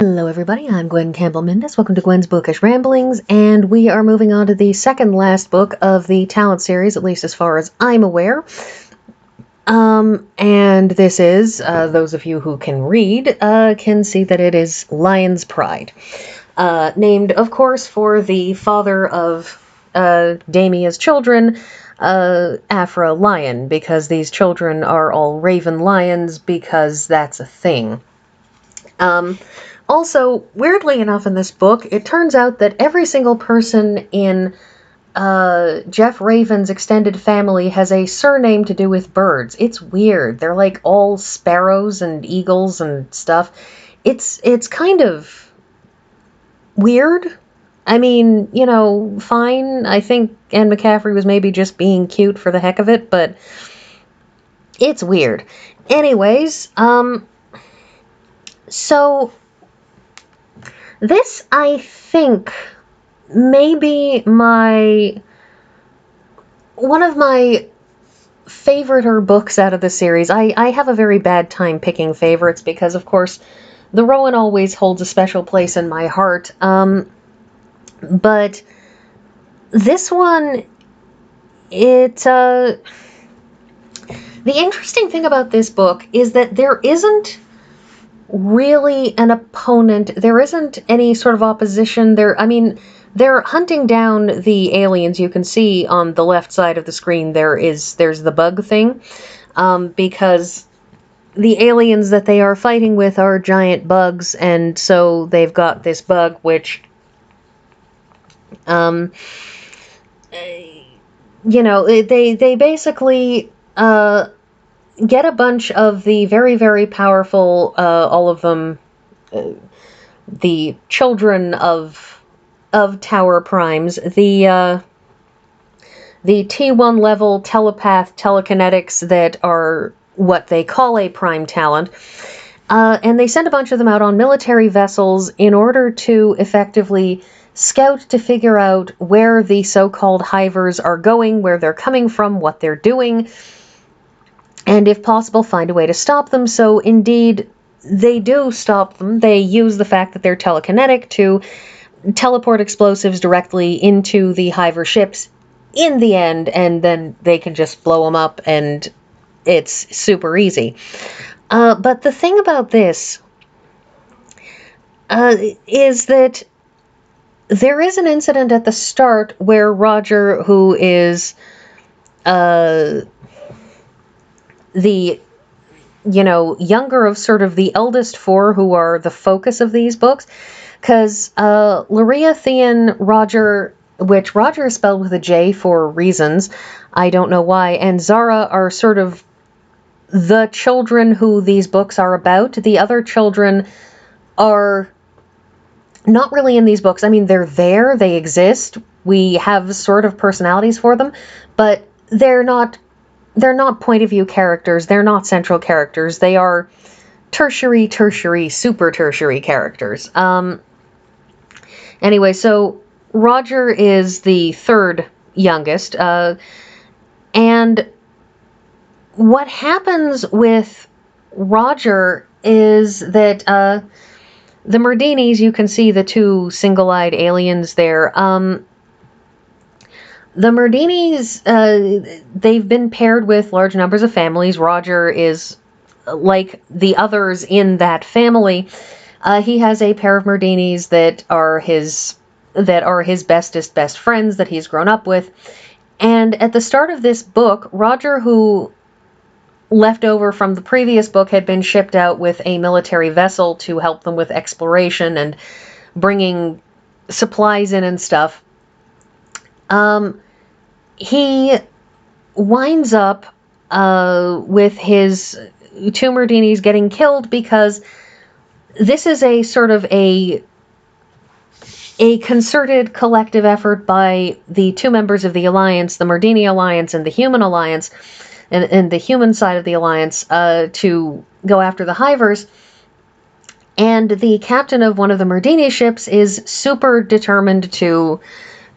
Hello everybody, I'm Gwen Campbell-Mindes. Welcome to Gwen's Bookish Ramblings, and we are moving on to the second last book of the Talent series, at least as far as I'm aware. And this is, those of you who can read, can see that it is Lyon's Pride. Named, of course, for the father of Damia's children, Afra Lyon, because these children are all raven lions, because that's a thing. Also, weirdly enough in this book, it turns out that every single person in Jeff Raven's extended family has a surname to do with birds. It's weird. They're like all sparrows and eagles and stuff. It's kind of weird. I mean, you know, fine. I think Anne McCaffrey was maybe just being cute for the heck of it, but it's weird. Anyways, so this, I think, may be one of my favoriter books out of the series. I have a very bad time picking favorites because, of course, the Rowan always holds a special place in my heart. But this one, the interesting thing about this book is that there isn't really an opponent. There isn't any sort of opposition. They're hunting down the aliens. You can see on the left side of the screen there's the bug thing, because the aliens that they are fighting with are giant bugs, and so they've got this bug which, they basically get a bunch of the very, very powerful, all of them, the children of Tower Primes, the T1 level telepath telekinetics that are what they call a prime talent, and they send a bunch of them out on military vessels in order to effectively scout to figure out where the so-called Hivers are going, where they're coming from, what they're doing, and if possible, find a way to stop them. So indeed, they do stop them. They use the fact that they're telekinetic to teleport explosives directly into the Hiver ships in the end, and then they can just blow them up, and it's super easy. But the thing about this is that there is an incident at the start where Roger, who is the younger of sort of the eldest four who are the focus of these books, because Laria, Thian, Rojer, which Roger is spelled with a J for reasons, I don't know why, and Zara are sort of the children who these books are about. The other children are not really in these books. I mean, they're there, they exist, we have sort of personalities for them, but they're not point of view characters, they're not central characters, they are tertiary, super tertiary characters. Anyway, so Roger is the third youngest, and what happens with Roger is that the Merdinis, you can see the two single-eyed aliens there. The Merdinis, they've been paired with large numbers of families. Roger is like the others in that family. He has a pair of Merdinis that are his bestest best friends that he's grown up with. And at the start of this book, Roger, who left over from the previous book, had been shipped out with a military vessel to help them with exploration and bringing supplies in and stuff. He winds up with his two Merdinis getting killed because this is a sort of a concerted collective effort by the two members of the Alliance, the Merdini Alliance and the Human Alliance, and the human side of the Alliance, to go after the Hivers. And the captain of one of the Merdini ships is super determined to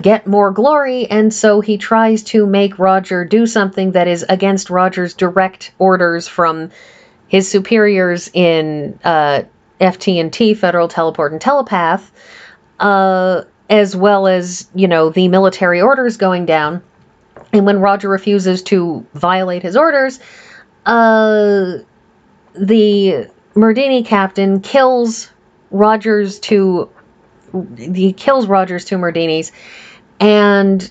get more glory, and so he tries to make Roger do something that is against Roger's direct orders from his superiors in FT&T, Federal Teleport and Telepath, as well as, the military orders going down. And when Roger refuses to violate his orders, the Merdini captain kills Roger's two Merdinis, and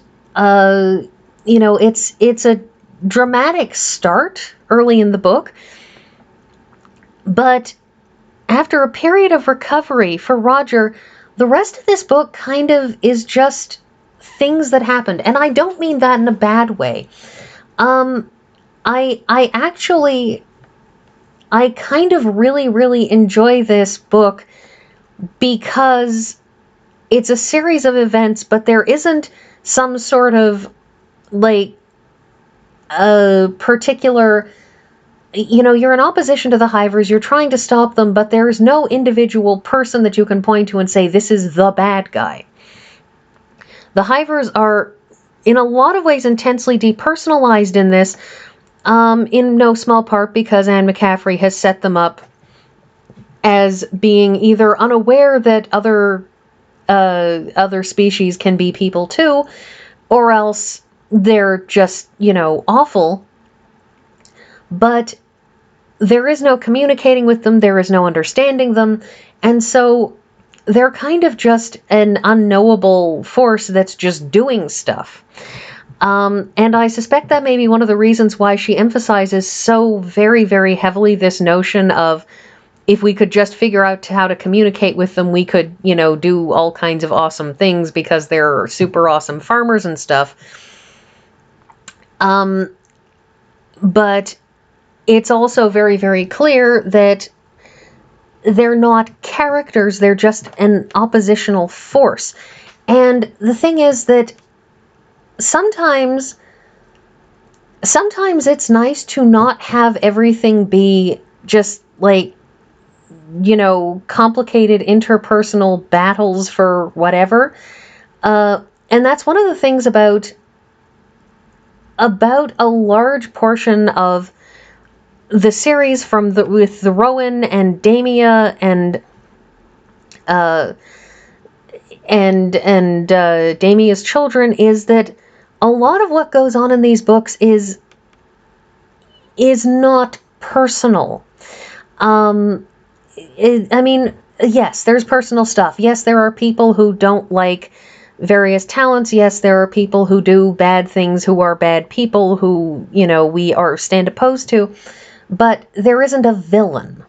it's a dramatic start early in the book, but after a period of recovery for Roger, the rest of this book kind of is just things that happened, and I don't mean that in a bad way. I kind of really, really enjoy this book because it's a series of events, but there isn't some sort of, like, a particular, you're in opposition to the Hivers, you're trying to stop them, but there's no individual person that you can point to and say, this is the bad guy. The Hivers are, in a lot of ways, intensely depersonalized in this, in no small part because Anne McCaffrey has set them up as being either unaware that other species can be people too, or else they're just, awful. But there is no communicating with them, there is no understanding them, and so they're kind of just an unknowable force that's just doing stuff. And I suspect that may be one of the reasons why she emphasizes so very, very heavily this notion of, if we could just figure out how to communicate with them, we could, do all kinds of awesome things because they're super awesome farmers and stuff. But it's also very, very clear that they're not characters, they're just an oppositional force. And the thing is that sometimes it's nice to not have everything be just like, complicated interpersonal battles for whatever. And that's one of the things about a large portion of the series with the Rowan and Damia and Damia's children, is that a lot of what goes on in these books is not personal. Yes, there's personal stuff. Yes, there are people who don't like various talents. Yes, there are people who do bad things, who are bad people, who, we stand opposed to. But there isn't a villain.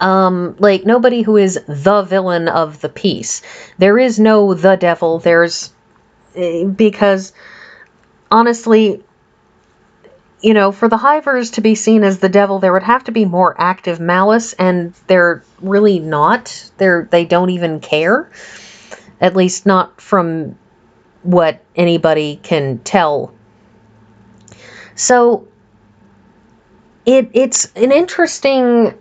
Like, nobody who is the villain of the piece. There is no the devil. Because, honestly, for the Hivers to be seen as the devil, there would have to be more active malice, and they're really not. They don't even care. At least not from what anybody can tell. So it's an interesting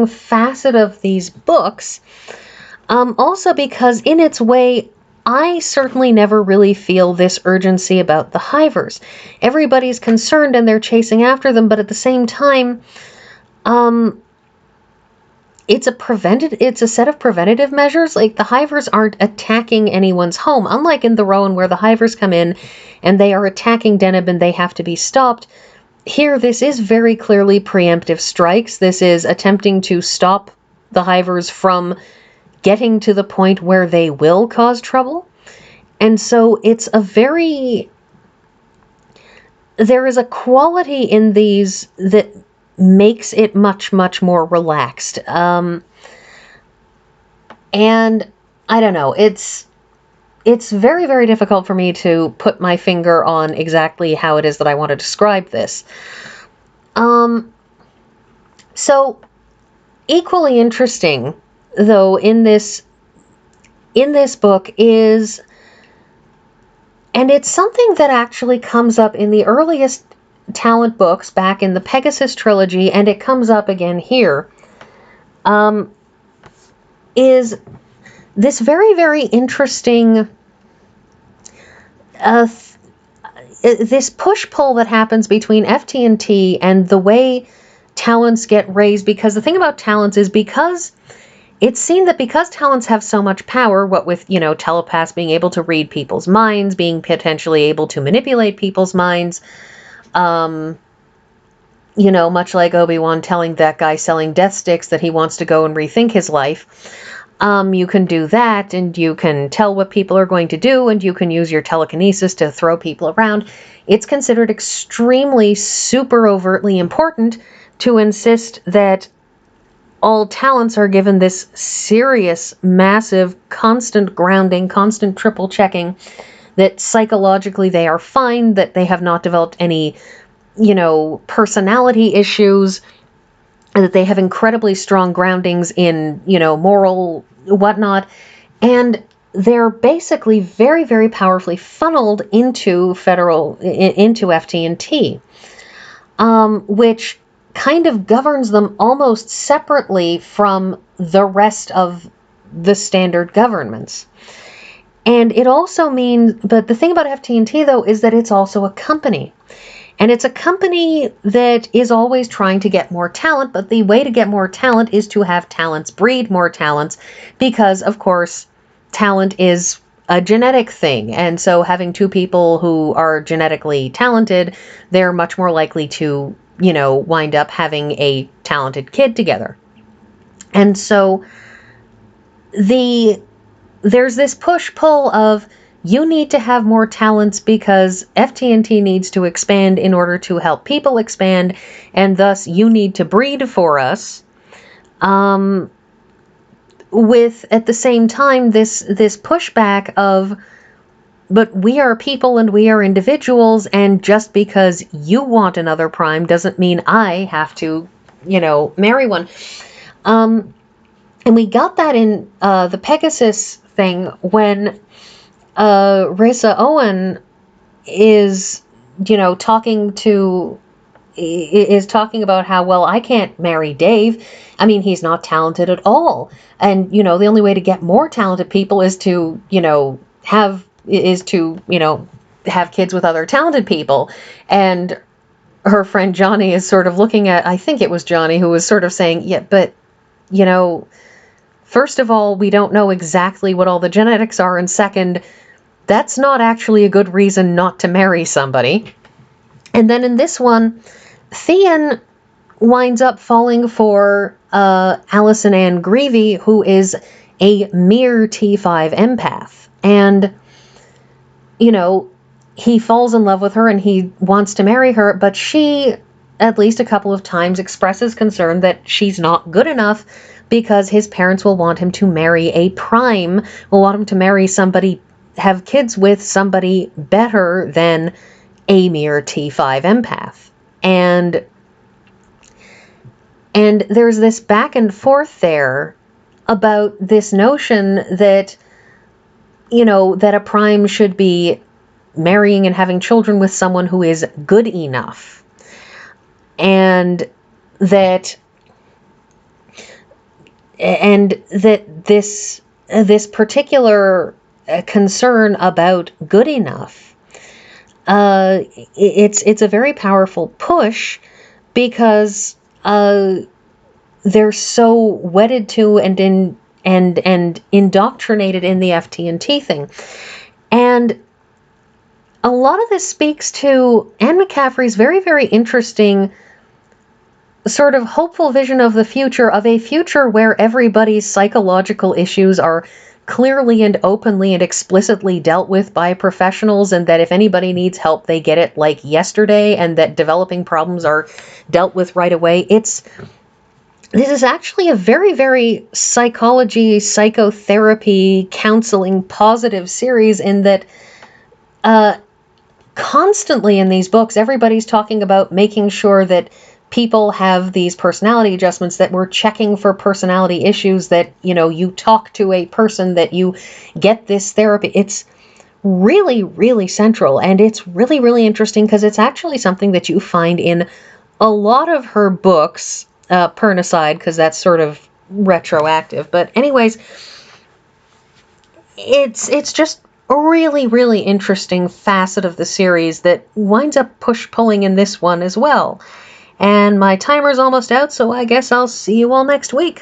facet of these books. Also because in its way, I certainly never really feel this urgency about the Hivers. Everybody's concerned and they're chasing after them, but at the same time, it's a set of preventative measures. Like, the Hivers aren't attacking anyone's home, unlike in the Rowan where the Hivers come in and they are attacking Deneb and they have to be stopped. Here, this is very clearly preemptive strikes. This is attempting to stop the Hivers from getting to the point where they will cause trouble. And so it's there is a quality in these that makes it much, much more relaxed. And I don't know, it's very, very difficult for me to put my finger on exactly how it is that I want to describe this. So equally interesting, though, in this book is, and it's something that actually comes up in the earliest Talent books back in the Pegasus trilogy, and it comes up again here, is this very, very interesting this push-pull that happens between FT&T and the way talents get raised, because the thing about talents is, because it's seen that because talents have so much power, what with, telepaths being able to read people's minds, being potentially able to manipulate people's minds, much like Obi-Wan telling that guy selling death sticks that he wants to go and rethink his life. You can do that, and you can tell what people are going to do, and you can use your telekinesis to throw people around. It's considered extremely, super overtly important to insist that all talents are given this serious, massive, constant grounding, constant triple checking, that psychologically they are fine, that they have not developed any, personality issues, that they have incredibly strong groundings in, moral whatnot, and they're basically very, very powerfully funneled into FT&T, which kind of governs them almost separately from the rest of the standard governments. And it also means, but the thing about FT&T though is that it's also a company. And it's a company that is always trying to get more talent, but the way to get more talent is to have talents breed more talents, because, of course, talent is a genetic thing. And so having two people who are genetically talented, they're much more likely to, wind up having a talented kid together. And so there's this push-pull of, you need to have more talents because FT&T needs to expand in order to help people expand, and thus you need to breed for us. With, at the same time, this pushback of, but we are people and we are individuals, and just because you want another prime doesn't mean I have to, marry one. And we got that in the Pegasus thing when Risa Owen is, talking about how, well, I can't marry Dave. I mean, he's not talented at all. And, the only way to get more talented people is to, have kids with other talented people. And her friend Johnny is sort of looking at, I think it was Johnny who was sort of saying, yeah, but, first of all, we don't know exactly what all the genetics are. And second, that's not actually a good reason not to marry somebody. And then in this one, Thian winds up falling for Alison Ann Greevy, who is a mere T5 empath. And, he falls in love with her and he wants to marry her, but she, at least a couple of times, expresses concern that she's not good enough because his parents will want him to marry a prime, will want him to marry somebody, have kids with somebody better than a mere T5 empath. And there's this back and forth there about this notion that, that a prime should be marrying and having children with someone who is good enough. And that this particular concern about good enough, it's a very powerful push, because they're so wedded to and indoctrinated in the FT&T thing. And a lot of this speaks to Anne McCaffrey's very, very interesting sort of hopeful vision of the future, of a future where everybody's psychological issues are clearly and openly and explicitly dealt with by professionals, and that if anybody needs help, they get it like yesterday, and that developing problems are dealt with right away. This is actually a very, very psychology, psychotherapy, counseling, positive series, in that constantly in these books, everybody's talking about making sure that people have these personality adjustments, that we're checking for personality issues, that, you talk to a person, that you get this therapy. It's really, really central. And it's really, really interesting because it's actually something that you find in a lot of her books, Pern aside, because that's sort of retroactive. But anyways, it's just a really, really interesting facet of the series that winds up push-pulling in this one as well. And my timer's almost out, so I guess I'll see you all next week.